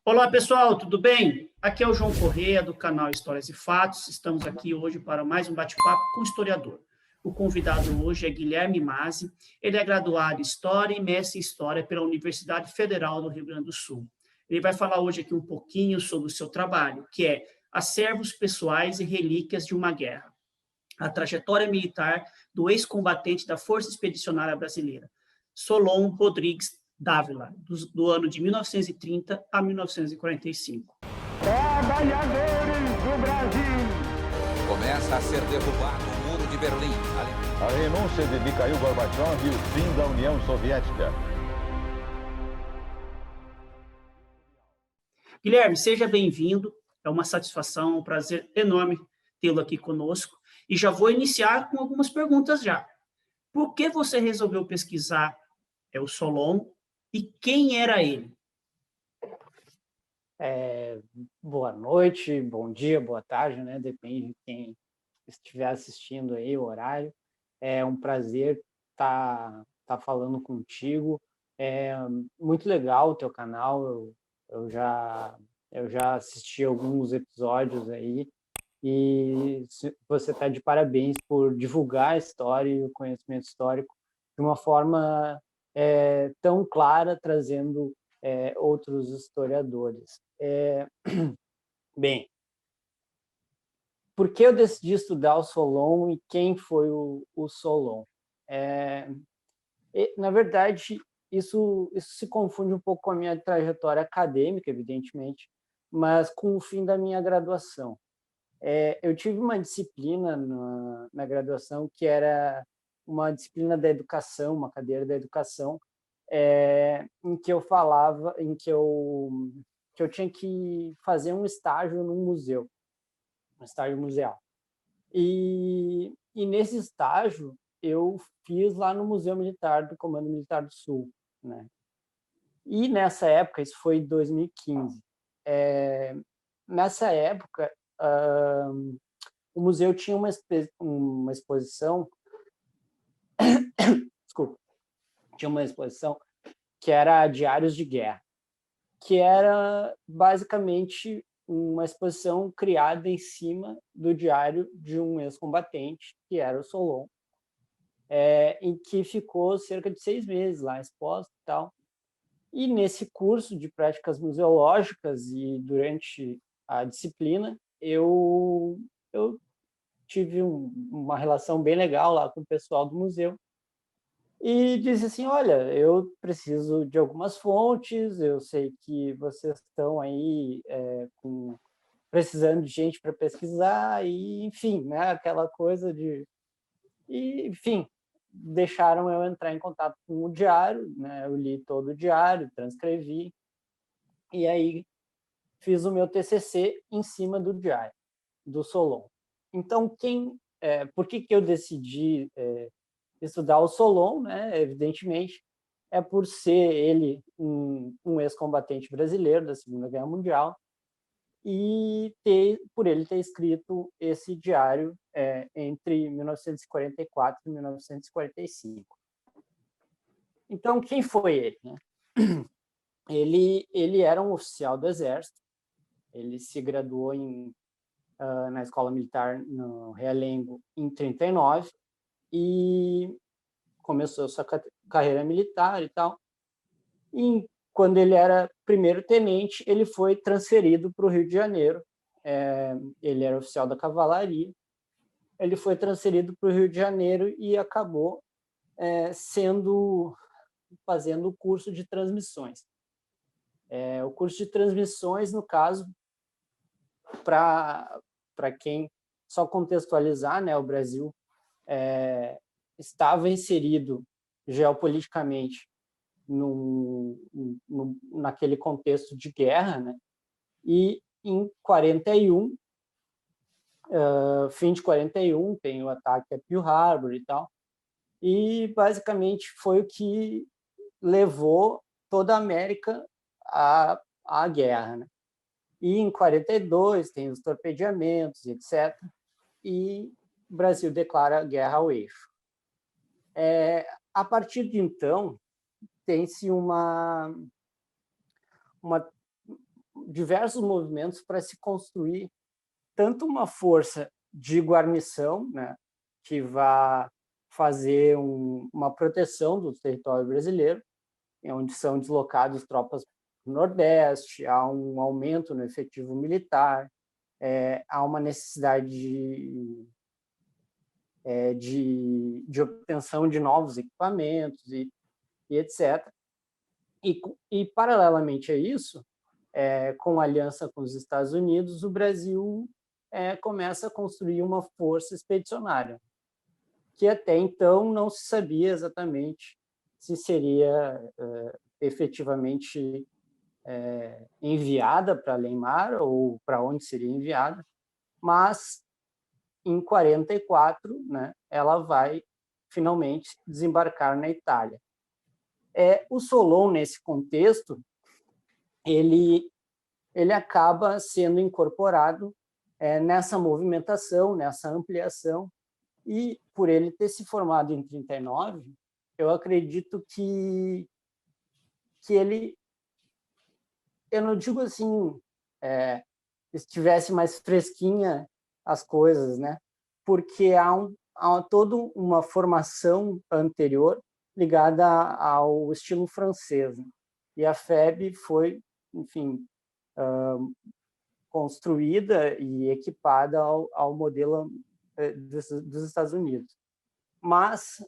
Olá, pessoal, tudo bem? Aqui é o João Corrêa, do canal Histórias e Fatos. Estamos aqui hoje para mais um bate-papo com o historiador. O convidado hoje é Guilherme Masi. Ele é graduado em História e mestre em História pela Universidade Federal do Rio Grande do Sul. Ele vai falar hoje aqui um pouquinho sobre o seu trabalho, que é Acervos Pessoais e Relíquias de uma Guerra, a trajetória militar do ex-combatente da Força Expedicionária Brasileira, Solon Rodrigues Dávila, do ano de 1930 a 1945. Trabalhadores do Brasil! Começa a ser derrubado o Muro de Berlim. A renúncia de Mikhail Gorbachev e o fim da União Soviética. Guilherme, seja bem-vindo. É uma satisfação, um prazer enorme tê-lo aqui conosco. E já vou iniciar com algumas perguntas já. Por que você resolveu pesquisar o Solon e quem era ele? Boa noite, bom dia, boa tarde, né? Depende de quem estiver assistindo aí, o horário. É um prazer estar falando contigo. É muito legal o teu canal. Eu já assisti alguns episódios aí e você está de parabéns por divulgar a história e o conhecimento histórico de uma forma tão clara, trazendo outros historiadores. Bem, por que eu decidi estudar o Solon e quem foi o Solon? Na verdade, isso se confunde um pouco com a minha trajetória acadêmica, evidentemente, mas com o fim da minha graduação. Eu tive uma disciplina na graduação que era uma disciplina da educação, uma cadeira da educação, em que eu falava, em que eu tinha que fazer um estágio num museu, um estágio museal. E nesse estágio eu fiz lá no Museu Militar do Comando Militar do Sul, né? E nessa época, isso foi em 2015, nessa época o museu tinha uma exposição, desculpa, tinha uma exposição que era Diários de Guerra, que era basicamente uma exposição criada em cima do diário de um ex-combatente, que era o Solon, em que ficou cerca de 6 meses lá exposto e tal. E nesse curso de práticas museológicas e durante a disciplina, eu tive uma relação bem legal lá com o pessoal do museu e disse assim, olha, eu preciso de algumas fontes, eu sei que vocês estão aí precisando de gente para pesquisar, e enfim, né, aquela coisa de... E, enfim, deixaram eu entrar em contato com o diário, né, eu li todo o diário, transcrevi, e aí fiz o meu TCC em cima do diário, do Solon. Então, por que eu decidi estudar o Solon, né? Evidentemente, é por ser ele um ex-combatente brasileiro da Segunda Guerra Mundial e por ele ter escrito esse diário entre 1944 e 1945. Então, quem foi ele, né? Ele era um oficial do Exército, ele se graduou na Escola Militar no Realengo em 39 e começou sua carreira militar e tal. E quando ele era primeiro-tenente, ele foi transferido para o Rio de Janeiro. Ele era oficial da cavalaria. Ele foi transferido para o Rio de Janeiro e acabou fazendo o curso de transmissões. O curso de transmissões, no caso, para quem só contextualizar, né, o Brasil estava inserido geopoliticamente naquele contexto de guerra, né? E em 41, fim de 41, tem o ataque a Pearl Harbor e tal, e basicamente foi o que levou toda a América à guerra, né? E em 42 tem os torpedeamentos, etc. E o Brasil declara guerra ao eixo. A partir de então, tem-se diversos movimentos para se construir tanto uma força de guarnição, né, que vai fazer uma proteção do território brasileiro, onde são deslocadas tropas do Nordeste, há um aumento no efetivo militar, há uma necessidade de obtenção de novos equipamentos e etc. E, paralelamente a isso, com a aliança com os Estados Unidos, o Brasil começa a construir uma força expedicionária, que até então não se sabia exatamente se seria efetivamente enviada para além-mar ou para onde seria enviada, mas em 44, né, ela vai finalmente desembarcar na Itália. O Solon, nesse contexto, ele acaba sendo incorporado nessa movimentação, nessa ampliação, e por ele ter se formado em 39, eu acredito que ele, eu não digo assim, estivesse mais fresquinha as coisas, né? Porque há toda uma formação anterior ligada ao estilo francês, né? E a FEB foi, enfim, construída e equipada ao modelo dos Estados Unidos. Mas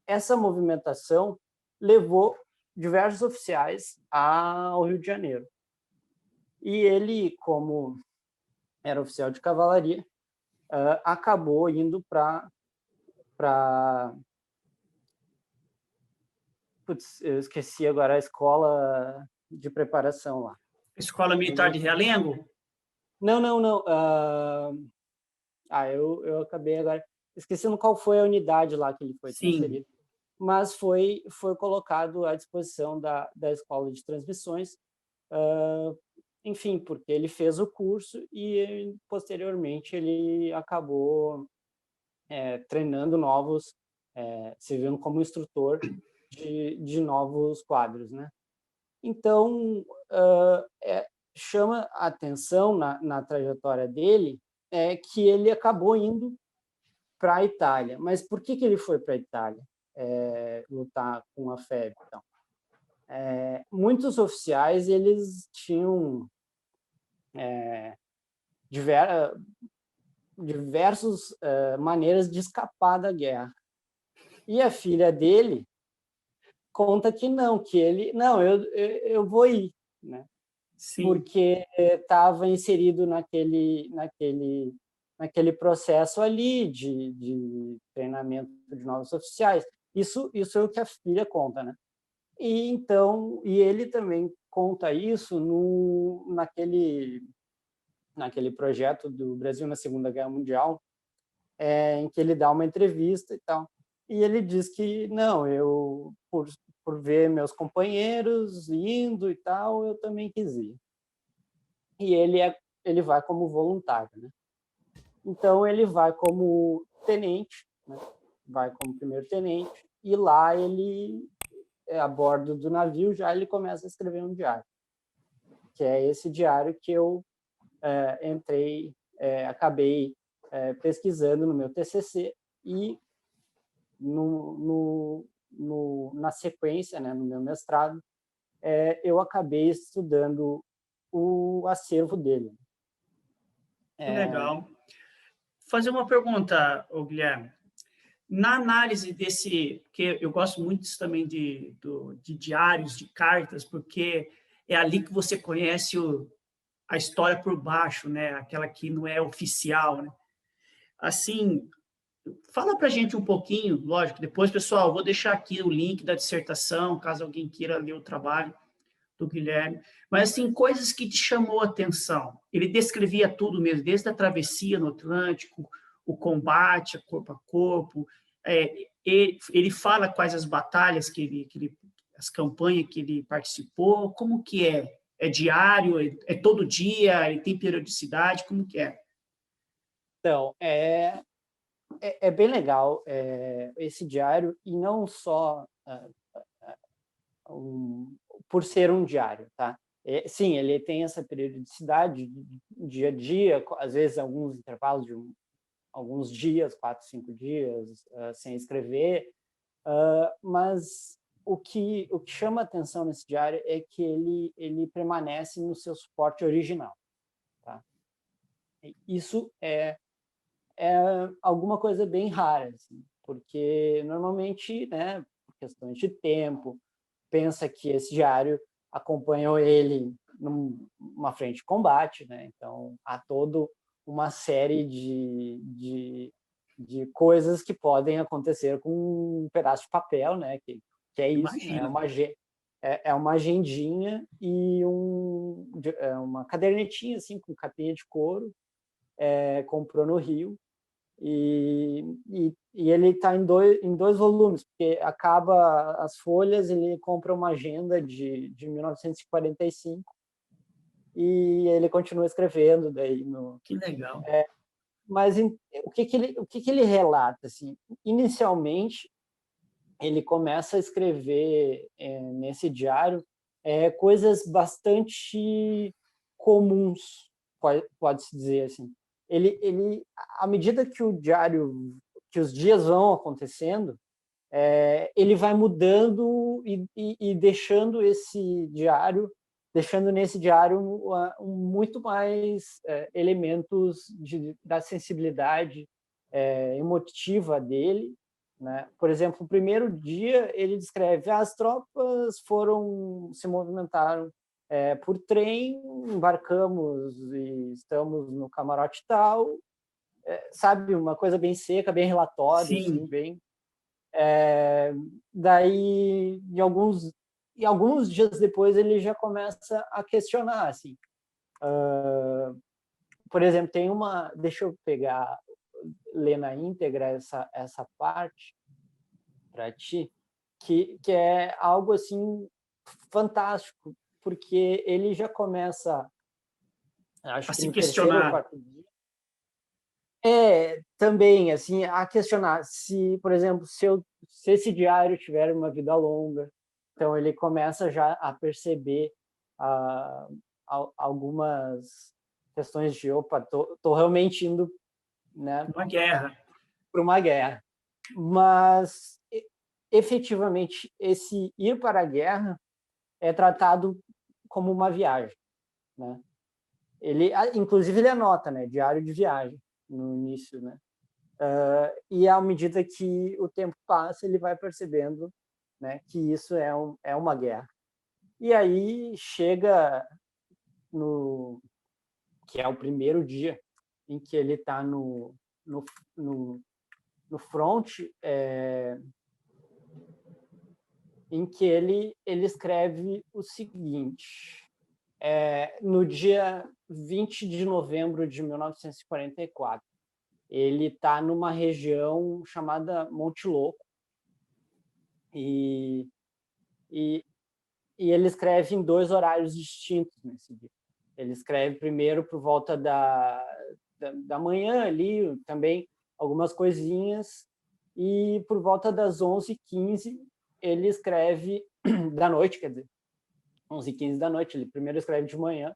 essa movimentação levou diversos oficiais ao Rio de Janeiro. E ele, como era oficial de cavalaria, acabou indo para... Putz, eu esqueci agora a escola de preparação lá. Escola Militar de Realengo? Não. Eu acabei agora esquecendo qual foi a unidade lá que ele foi transferido. Mas foi colocado à disposição da Escola de Transmissões, enfim, porque ele fez o curso e, posteriormente, ele acabou treinando novos, servindo como instrutor de novos quadros, né? Então, chama a atenção na trajetória dele que ele acabou indo para a Itália. Mas por que ele foi para a Itália lutar com a FEB? Então, muitos oficiais eles tinham diversas maneiras de escapar da guerra. E a filha dele conta que eu vou ir, né? Sim. Porque estava inserido naquele processo ali de treinamento de novos oficiais. Isso é o que a filha conta, né? E ele também conta isso naquele projeto do Brasil na Segunda Guerra Mundial, em que ele dá uma entrevista e tal. E ele diz que, não, eu, por ver meus companheiros indo e tal, eu também quis ir. E ele vai como voluntário, né? Então, ele vai como tenente, né? Vai como primeiro-tenente, e lá ele, a bordo do navio, já ele começa a escrever um diário, que é esse diário que eu acabei pesquisando no meu TCC e na sequência, né, no meu mestrado, eu acabei estudando o acervo dele. Legal. Fazer uma pergunta, Guilherme. Na análise desse, porque eu gosto muito também de diários, de cartas, porque é ali que você conhece a história por baixo, né? Aquela que não é oficial, né? Assim, fala para a gente um pouquinho, lógico, depois, pessoal, vou deixar aqui o link da dissertação, caso alguém queira ler o trabalho do Guilherme, mas, assim, coisas que te chamou a atenção. Ele descrevia tudo mesmo, desde a travessia no Atlântico, o combate, corpo a corpo, ele fala quais as batalhas as campanhas que ele participou, como que é? É diário, é todo dia, ele tem periodicidade, como que é? Então, é bem legal esse diário, e não só por ser um diário, tá? Sim, ele tem essa periodicidade dia a dia, às vezes alguns intervalos de alguns dias, 4, 5 dias, sem escrever, mas o que chama atenção nesse diário é que ele permanece no seu suporte original. Tá? Isso é alguma coisa bem rara, assim, porque normalmente, né, por questões de tempo, pensa que esse diário acompanhou ele numa frente de combate, né? Então há todo uma série de coisas que podem acontecer com um pedaço de papel, né? Que é isso, né? É uma agendinha e uma cadernetinha assim com capinha de couro, comprou no Rio. E ele está em dois volumes, porque acaba as folhas, ele compra uma agenda de 1945 e ele continua escrevendo daí Que legal. Mas o que ele relata, assim? Inicialmente ele começa a escrever nesse diário coisas bastante comuns, pode-se dizer assim. Ele, à medida que que os dias vão acontecendo, ele vai mudando e deixando nesse diário muito mais elementos da sensibilidade emotiva dele, né? Por exemplo, o primeiro dia ele descreve: as tropas se movimentaram por trem, embarcamos e estamos no camarote tal, sabe, uma coisa bem seca, bem relatório, assim, bem. Daí, alguns dias depois, ele já começa a questionar, assim. Por exemplo, tem deixa eu ler na íntegra essa parte para ti, que é algo assim fantástico, porque ele já começa, acho A que se no terceiro ou questionar. quarto dia, também assim, a questionar se, por exemplo, se esse diário tiver uma vida longa. Então ele começa já a perceber algumas questões de opa, tô realmente indo, né, Uma guerra. para uma guerra. Mas efetivamente esse ir para a guerra é tratado como uma viagem, né? Inclusive ele anota, né, diário de viagem no início, né? E à medida que o tempo passa, ele vai percebendo, né, que isso é uma guerra. E aí chega que é o primeiro dia em que ele está no front, em que ele escreve o seguinte: no dia 20 de novembro de 1944, ele está numa região chamada Monte Louco, e ele escreve em 2 horários distintos nesse dia. Ele escreve primeiro por volta da manhã ali, também algumas coisinhas, e por volta das 11h15 ele escreve da noite, quer dizer, 11h15 da noite. Ele primeiro escreve de manhã,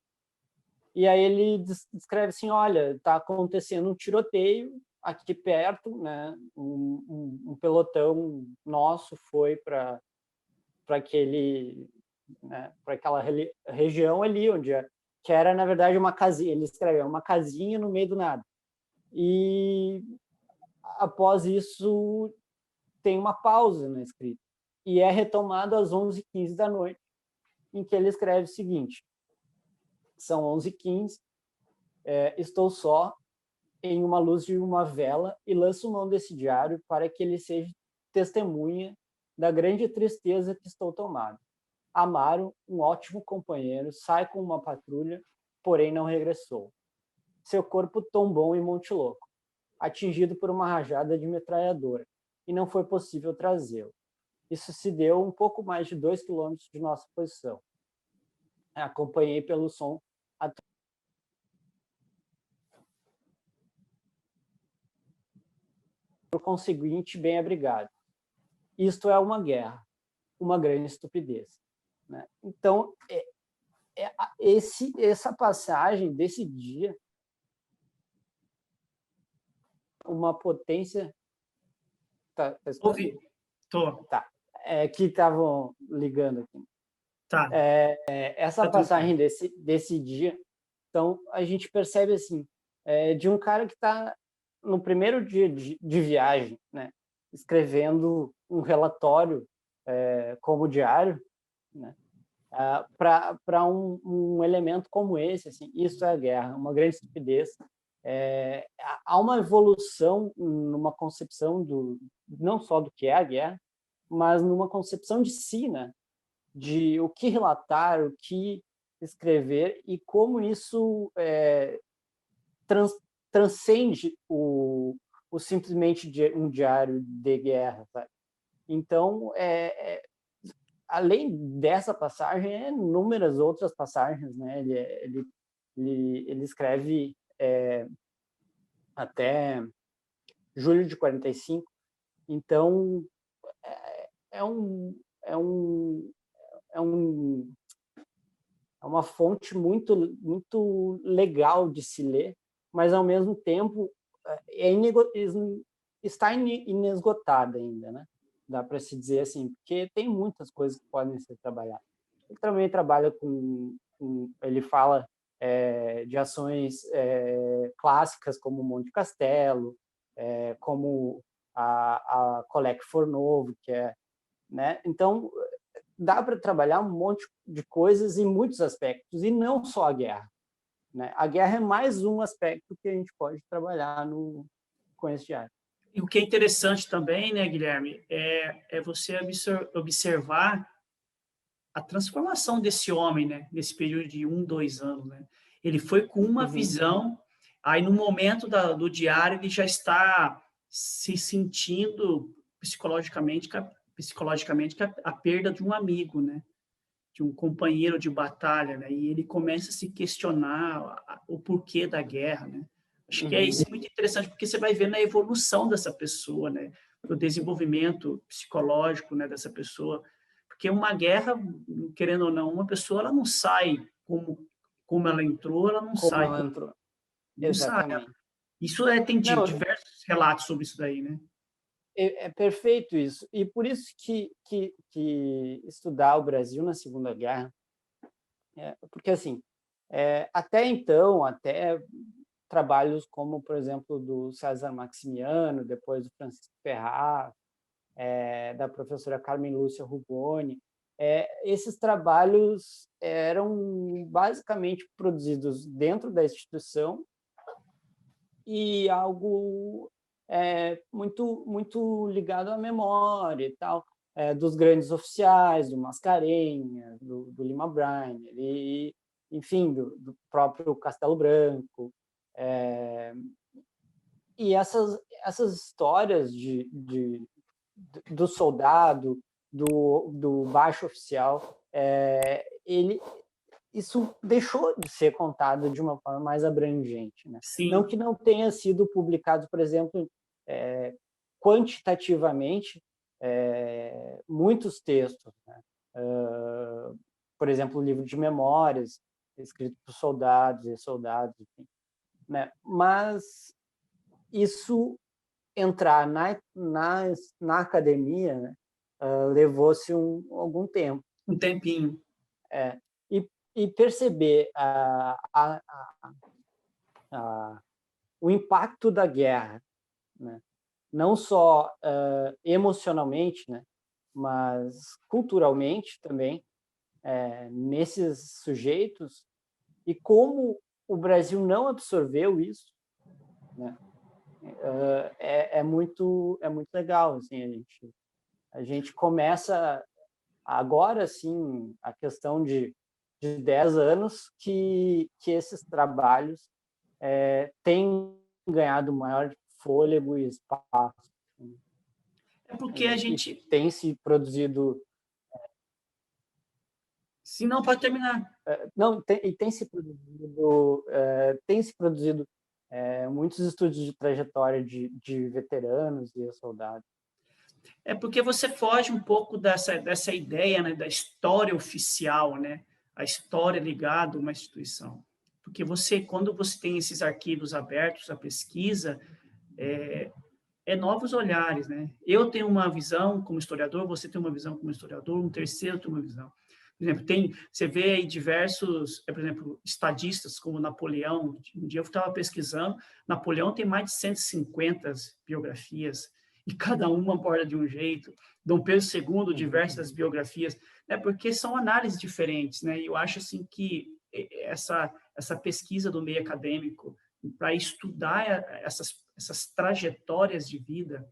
e aí ele descreve assim: olha, está acontecendo um tiroteio aqui perto, né? Um pelotão nosso foi para né, para aquela região ali, que era, na verdade, uma casinha. Ele escreveu uma casinha no meio do nada. E após isso tem uma pausa na escrita, e é retomado às 11h15 da noite, em que ele escreve o seguinte: são 11h15, estou só em uma luz de uma vela e lanço mão desse diário para que ele seja testemunha da grande tristeza que estou tomado. Amaro, um ótimo companheiro, sai com uma patrulha, porém não regressou. Seu corpo tombou em Monte Louco, atingido por uma rajada de metralhadora, e não foi possível trazê-lo. Isso se deu um pouco mais de 2 quilômetros de nossa posição. Acompanhei pelo som por conseguinte, bem abrigado. Isto é uma guerra, uma grande estupidez, né? Então, essa passagem desse dia, uma potência... Tá escutando? Ouvi. Tô. Tá. Que estavam ligando aqui. Tá. Essa Tá passagem desse dia, então a gente percebe assim, de um cara que está no primeiro dia de viagem, né, escrevendo um relatório como diário, né, para um elemento como esse, assim, isso é a guerra, uma grande estupidez. Há uma evolução numa concepção não só do que é a guerra, mas numa concepção de si, né? De o que relatar, o que escrever e como isso transcende o simplesmente um diário de guerra, sabe? Então, além dessa passagem, inúmeras outras passagens, né? Ele escreve até julho de 45. Então, é uma fonte muito, muito legal de se ler, mas, ao mesmo tempo, está inesgotada ainda, né? Dá para se dizer assim, porque tem muitas coisas que podem ser trabalhadas. Ele também trabalha ele fala de ações clássicas como Monte Castelo, como a Colec Fornovo, que é, né? Então, dá para trabalhar um monte de coisas em muitos aspectos, e não só a guerra, né? A guerra é mais um aspecto que a gente pode trabalhar com esse diário. E o que é interessante também, né, Guilherme, é você observar a transformação desse homem, né, nesse período de 2 anos, né? Ele foi com uma visão, aí no momento do diário ele já está se sentindo psicologicamente a perda de um amigo, né? De um companheiro de batalha, né? E ele começa a se questionar o porquê da guerra, né? Acho que isso é muito interessante, porque você vai vendo a evolução dessa pessoa, né? O desenvolvimento psicológico, né, dessa pessoa. Porque uma guerra, querendo ou não, uma pessoa ela não sai como ela entrou, ela não sai. Como ela entrou. Não sai. Exatamente. Isso tem diversos relatos sobre isso daí, né? É perfeito isso. E por isso que estudar o Brasil na Segunda Guerra, porque assim, até então, até trabalhos como, por exemplo, do César Maximiano, depois do Francisco Ferraz, da professora Carmen Lúcia Rugoni, esses trabalhos eram basicamente produzidos dentro da instituição e algo muito, muito ligado à memória e tal, dos grandes oficiais, do Mascarenhas, do Lima Bryner, e, enfim, do próprio Castelo Branco. E essas histórias do soldado, do baixo oficial, isso deixou de ser contado de uma forma mais abrangente, né? Não que não tenha sido publicado, por exemplo, quantitativamente, muitos textos, né? Por exemplo, o livro de memórias, escrito por soldados e soldados, enfim, né? Mas isso entrar na academia, né, levou-se algum tempo. Um tempinho. E perceber o impacto da guerra, né? Não só emocionalmente, né, mas culturalmente também, nesses sujeitos, e como o Brasil não absorveu isso, né? É muito legal, assim, a gente começa agora, sim, a questão de 10 anos que esses trabalhos têm ganhado maior fôlego e espaço. É porque a gente... tem se produzido... Se não, pode terminar. Não, tem se produzido muitos estudos de trajetória de veteranos e soldados. É porque você foge um pouco dessa ideia, né, da história oficial, né? a história ligada a uma instituição. Porque quando você tem esses arquivos abertos à pesquisa, novos olhares, né? Eu tenho uma visão como historiador, você tem uma visão como historiador, um terceiro tem uma visão. Por exemplo, você vê aí diversos, por exemplo, estadistas como Napoleão. Um dia eu estava pesquisando, Napoleão tem mais de 150 biografias, e cada uma aborda de um jeito. Dom Pedro II, diversas biografias, né? Porque são análises diferentes, né? E eu acho assim que essa pesquisa do meio acadêmico para estudar essas trajetórias de vida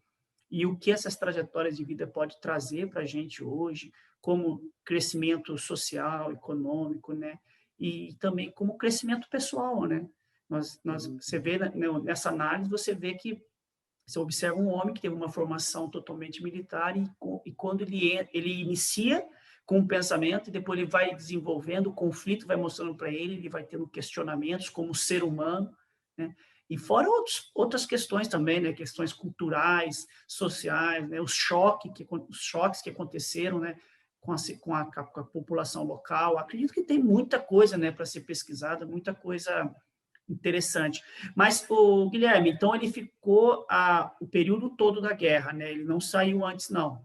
e o que essas trajetórias de vida pode trazer para a gente hoje, como crescimento social, econômico, né? E também como crescimento pessoal, né? Você vê nessa análise, você vê que você observa um homem que teve uma formação totalmente militar e quando ele inicia com um pensamento e depois ele vai desenvolvendo o conflito, vai mostrando para ele vai tendo questionamentos como ser humano, né? E fora outras questões também, né? Questões culturais, sociais, né? Os choques que aconteceram, né? Com a população local. Acredito que tem muita coisa, né, para ser pesquisada, muita coisa interessante. Mas, o Guilherme, então ele ficou o período todo da guerra, né? Ele não saiu antes, não.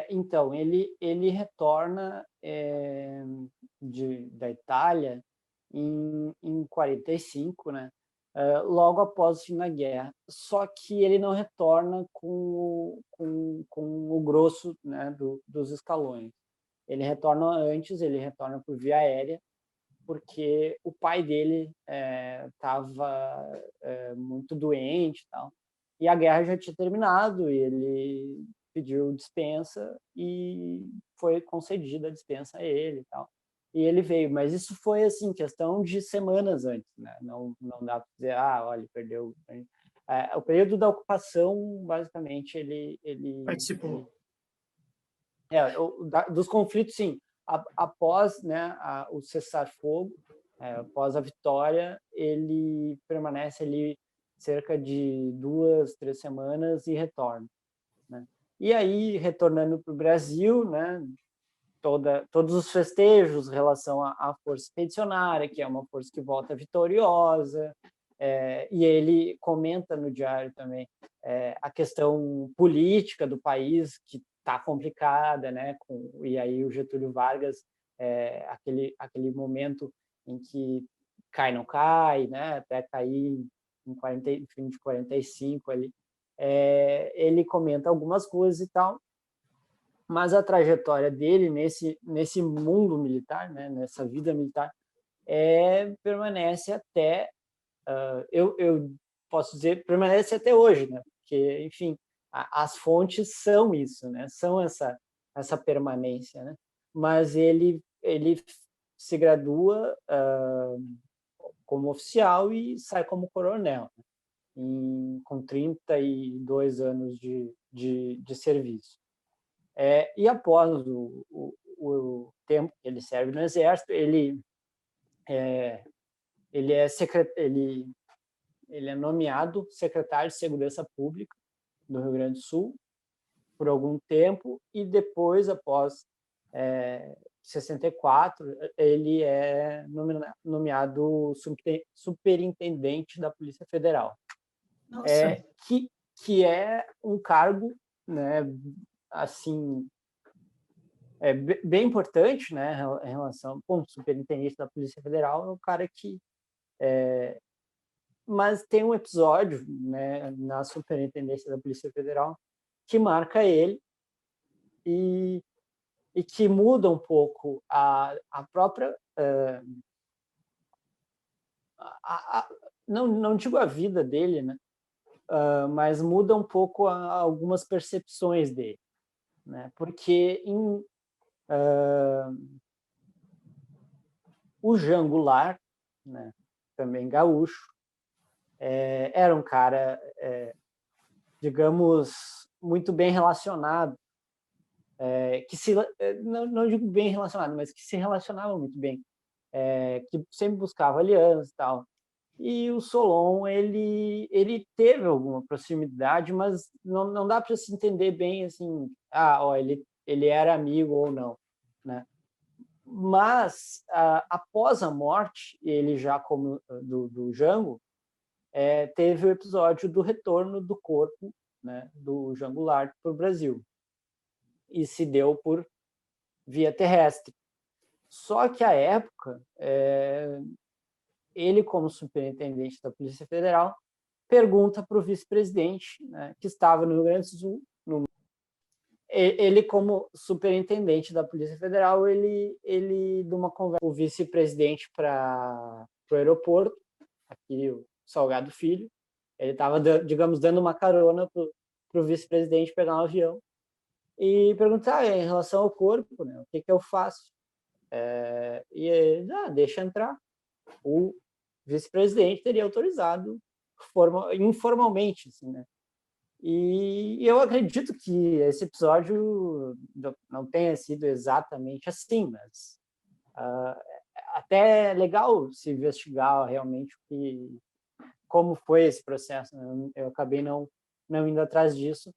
Então, ele retorna da Itália em 45, né? Logo após o fim da guerra. Só que ele não retorna com o grosso, né, dos escalões. Ele retorna antes, ele retorna por via aérea, porque o pai dele estava muito doente e tal. E a guerra já tinha terminado, e ele pediu dispensa e foi concedida a dispensa a ele e tal. E ele veio, mas isso foi assim, questão de semanas antes, né? Não dá para dizer, olha, perdeu. O período da ocupação, basicamente, ele Participou. dos conflitos, sim. Após, né, o cessar-fogo, após a vitória, ele permanece ali cerca de 2, 3 semanas e retorna, né? E aí, retornando para o Brasil, né, todos os festejos em relação à força expedicionária, que é uma força que volta vitoriosa, e ele comenta no diário também a questão política do país, que está complicada, né? E aí o Getúlio Vargas, aquele momento em que cai, não cai, né? Até cair em fim de 45 ali, ele comenta algumas coisas e tal, mas a trajetória dele nesse mundo militar, né? Nessa vida militar, permanece até, eu posso dizer, permanece até hoje, né? Porque, enfim, as fontes são isso, né? São essa permanência, né? Mas ele se gradua como oficial e sai como coronel, né? Com 32 anos de serviço. E após o tempo que ele serve no Exército, ele é nomeado secretário de Segurança Pública do Rio Grande do Sul por algum tempo, e depois, após 64, ele é nomeado superintendente da Polícia Federal. Nossa. Que é um cargo, né, assim, bem importante, né, em relação ao superintendente da Polícia Federal. É um cara que mas tem um episódio, né, na superintendência da Polícia Federal que marca ele e que muda um pouco a própria não digo a vida dele, né, mas muda um pouco algumas percepções dele, né, porque o Jean Goulart, né, também gaúcho, era um cara, digamos, muito bem relacionado, não digo bem relacionado, mas que se relacionava muito bem, que sempre buscava aliança e tal. E o Solon, ele teve alguma proximidade, mas não dá para se entender bem assim, ele era amigo ou não, né? Mas, após a morte, ele já como do Jango, teve o episódio do retorno do corpo, né, do Jango Goulart para o Brasil. E se deu por via terrestre. Só que, à época, ele, como superintendente da Polícia Federal, pergunta para o vice-presidente, né, que estava no Rio Grande do Sul, ele, como superintendente da Polícia Federal, ele de uma conversa com o vice-presidente para o aeroporto, aqui o Salgado Filho, ele estava, digamos, dando uma carona para o vice-presidente pegar um avião, e perguntar em relação ao corpo, né, o que eu faço? E ele, deixa entrar. O vice-presidente teria autorizado informalmente, assim, né? E eu acredito que esse episódio não tenha sido exatamente assim, mas até é legal se investigar realmente como foi esse processo, né? Eu acabei não indo atrás disso,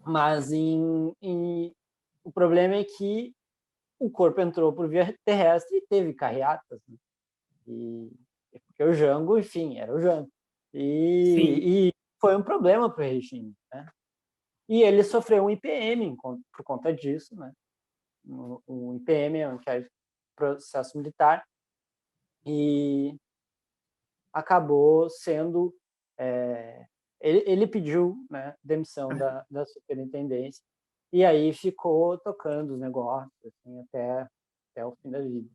mas o problema é que o corpo entrou por via terrestre e teve carreatas, né? Porque o Jango, enfim, era o Jango. E foi um problema para o regime, né? E ele sofreu um IPM por conta disso, né? Um IPM é um inquérito de processo militar, e acabou sendo... ele pediu, né, demissão da superintendência, e aí ficou tocando os negócios assim, até o fim da vida.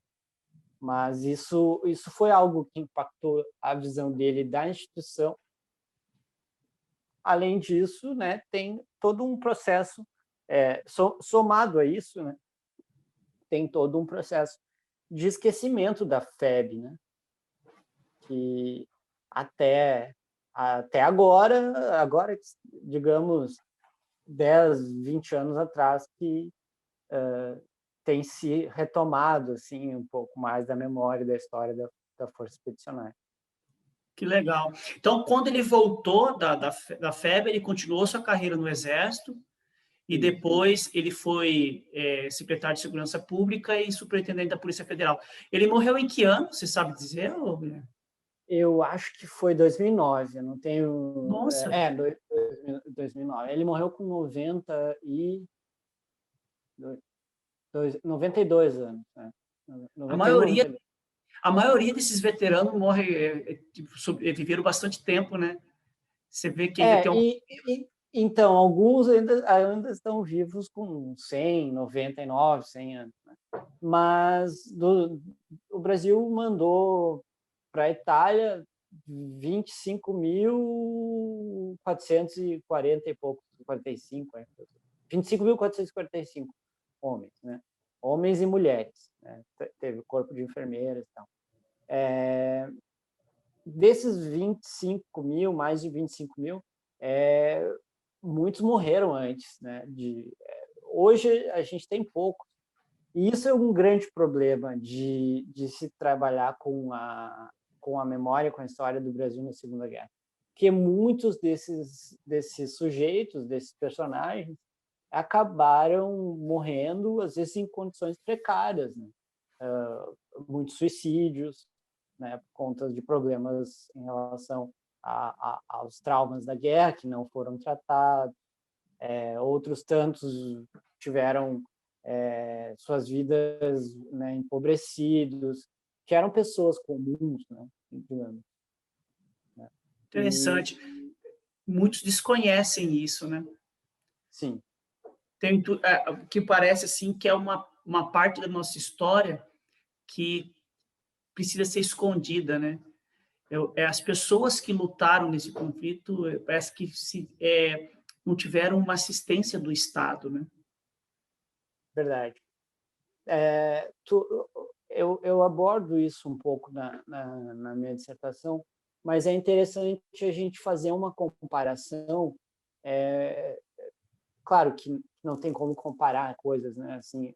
Mas isso foi algo que impactou a visão dele da instituição. Além disso, né, tem todo um processo, somado a isso, né, tem todo um processo de esquecimento da FEB, né, que até agora, digamos, 10, 20 anos atrás, que tem se retomado assim, um pouco mais da memória e da história da Força Expedicionária. Que legal. Então, quando ele voltou da FEB, ele continuou sua carreira no Exército, e depois ele foi secretário de Segurança Pública e superintendente da Polícia Federal. Ele morreu em que ano? Você sabe dizer, Guilherme? Eu acho que foi 2009, eu não tenho... Nossa! 2009. Ele morreu com 92 anos. Né? 91, a maioria desses veteranos morre, viveram bastante tempo, né? Você vê que ainda tem então, alguns ainda estão vivos com 100, 99, 100 anos. Né? Mas o Brasil mandou para a Itália 25.440 e poucos, 45, 25.445 homens, né? Homens e mulheres, né? Teve corpo de enfermeiras e tal. Desses 25 mil, mais de 25 mil, muitos morreram antes, né? Hoje a gente tem poucos. E isso é um grande problema de se trabalhar com a memória, com a história do Brasil na Segunda Guerra. Porque muitos desses sujeitos, desses personagens, acabaram morrendo, às vezes, em condições precárias, né? Muitos suicídios, né, por conta de problemas em relação aos traumas da guerra que não foram tratados. Outros tantos tiveram suas vidas, né, empobrecidos, que eram pessoas comuns, né, digamos. Interessante. Muitos desconhecem isso, né? Sim. Que parece assim que é uma parte da nossa história que precisa ser escondida, né? As pessoas que lutaram nesse conflito parece que não tiveram uma assistência do Estado, né? Verdade. Eu abordo isso um pouco na minha dissertação, mas é interessante a gente fazer uma comparação. Claro que não tem como comparar coisas, né? Assim,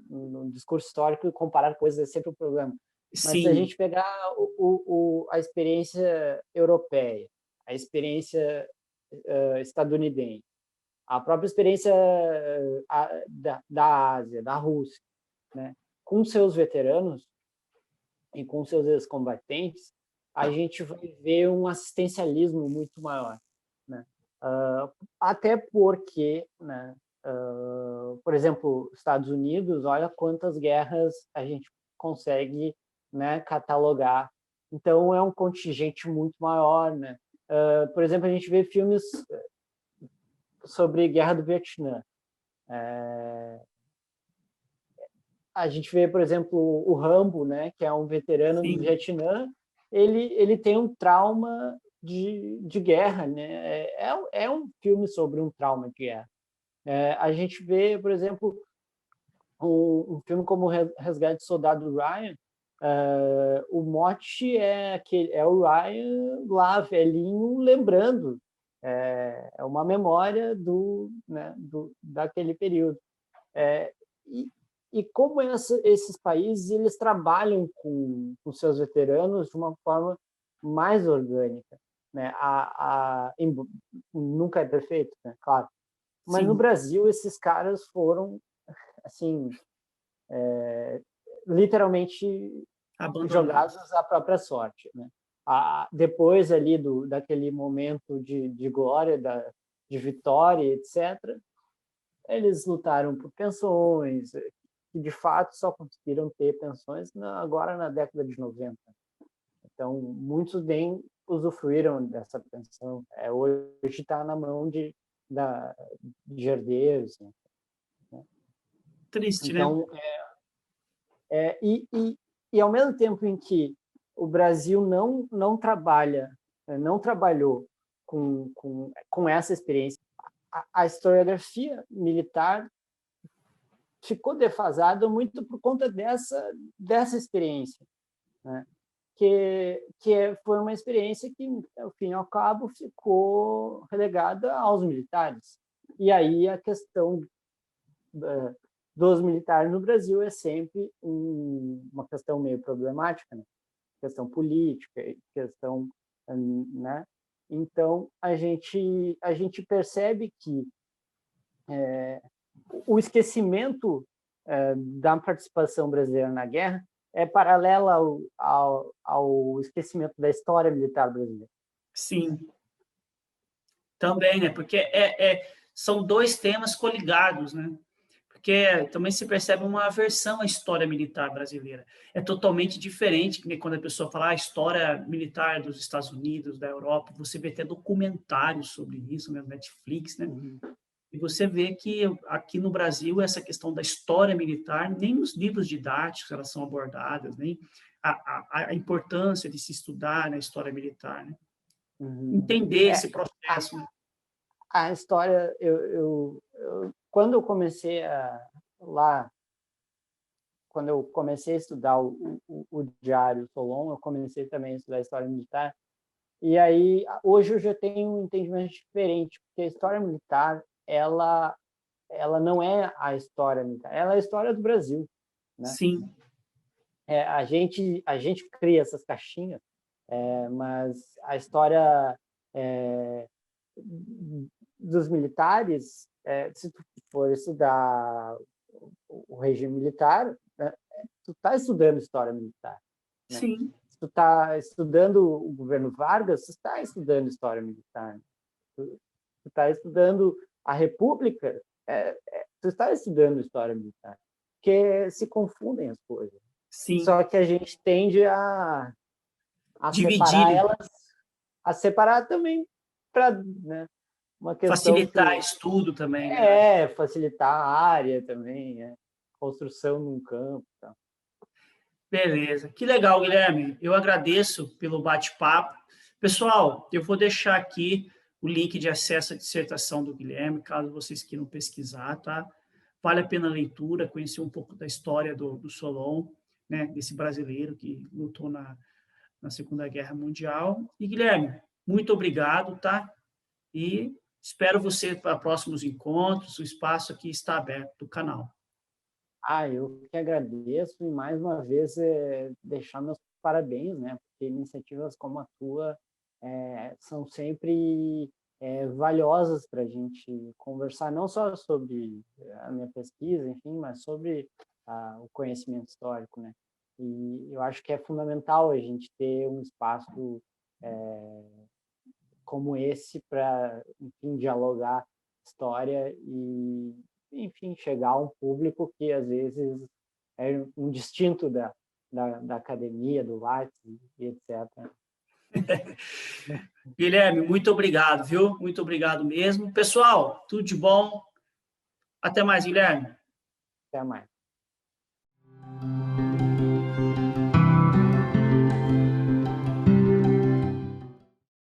no discurso histórico, comparar coisas é sempre um problema. Mas se a gente pegar a experiência europeia, a experiência estadunidense, a própria experiência da Ásia, da Rússia, né? com seus veteranos e com seus ex-combatentes, a gente vai ver um assistencialismo muito maior, né? Até porque, né, por exemplo, Estados Unidos, olha quantas guerras a gente consegue, né, catalogar. Então, é um contingente muito maior, né? Por exemplo, a gente vê filmes sobre Guerra do Vietnã. A gente vê, por exemplo, o Rambo, né, que é um veterano do Sim. Vietnã, ele tem um trauma de guerra, né? É um filme sobre um trauma de guerra. A gente vê, por exemplo, um filme como Resgate do Soldado Ryan, o mote é o Ryan lá, velhinho, lembrando. É uma memória daquele período. E como esses países eles trabalham com seus veteranos de uma forma mais orgânica, né? Nunca é perfeito, né? Claro. Mas Sim. no Brasil esses caras foram assim literalmente Abandonados. jogados à própria sorte, né? Depois ali daquele momento de glória, de vitória, etc., eles lutaram por pensões, que de fato só conseguiram ter pensões agora na década de 90. Então, muitos nem usufruíram dessa pensão. Hoje está na mão de herdeiros. Né? Triste, né? Então, e ao mesmo tempo em que o Brasil não trabalhou com essa experiência, a historiografia militar ficou defasada muito por conta dessa experiência, né? Foi uma experiência que, ao fim e ao cabo, ficou relegada aos militares. E aí a questão dos militares no Brasil é sempre uma questão meio problemática, né? Questão política, questão, né? Então a gente percebe que o esquecimento da participação brasileira na guerra é paralela ao esquecimento da história militar brasileira. Sim. Também, né? Porque são dois temas coligados, né? Porque também se percebe uma aversão à história militar brasileira. É totalmente diferente, né? Quando a pessoa fala a história militar dos Estados Unidos, da Europa, você vê até documentários sobre isso, né? Netflix, né? Uhum. E você vê que aqui no Brasil essa questão da história militar, nem nos livros didáticos elas são abordadas, nem a importância de se estudar na história militar, né? Uhum. Entender esse processo. Né? A história, quando eu comecei quando eu comecei a estudar o Diário Solon, eu comecei também a estudar a história militar. E aí, hoje eu já tenho um entendimento diferente, porque a história militar, ela não é a história militar, ela é a história do Brasil, né? Sim. A gente cria essas caixinhas, mas a história dos militares, se tu for estudar o regime militar, né, tu está estudando história militar. Né? Sim. Se tu está estudando o governo Vargas, tu está estudando história militar. Tu está estudando a República, tu está estudando história militar. Porque se confundem as coisas. Sim. Só que a gente tende a dividir, separar também para, né, uma questão facilitar estudo também, né? Facilitar a área também, construção num campo, tá? Beleza, que legal, Guilherme. Eu agradeço pelo bate-papo. Pessoal, eu vou deixar aqui o link de acesso à dissertação do Guilherme, caso vocês queiram pesquisar, tá? Vale a pena a leitura, conhecer um pouco da história do Solon, né? Desse brasileiro que lutou na Segunda Guerra Mundial. E, Guilherme, muito obrigado, tá? E espero você para próximos encontros. O espaço aqui está aberto do canal. Eu que agradeço e, mais uma vez, deixar meus parabéns, né? Porque iniciativas como a tua são sempre valiosas para a gente conversar, não só sobre a minha pesquisa, enfim, mas sobre o conhecimento histórico, né? E eu acho que é fundamental a gente ter um espaço como esse para, enfim, dialogar história e, enfim, chegar a um público que às vezes é um distinto da academia, do Lattes e etc. Guilherme, muito obrigado, viu? Muito obrigado mesmo. Pessoal, tudo de bom. Até mais, Guilherme. Até mais.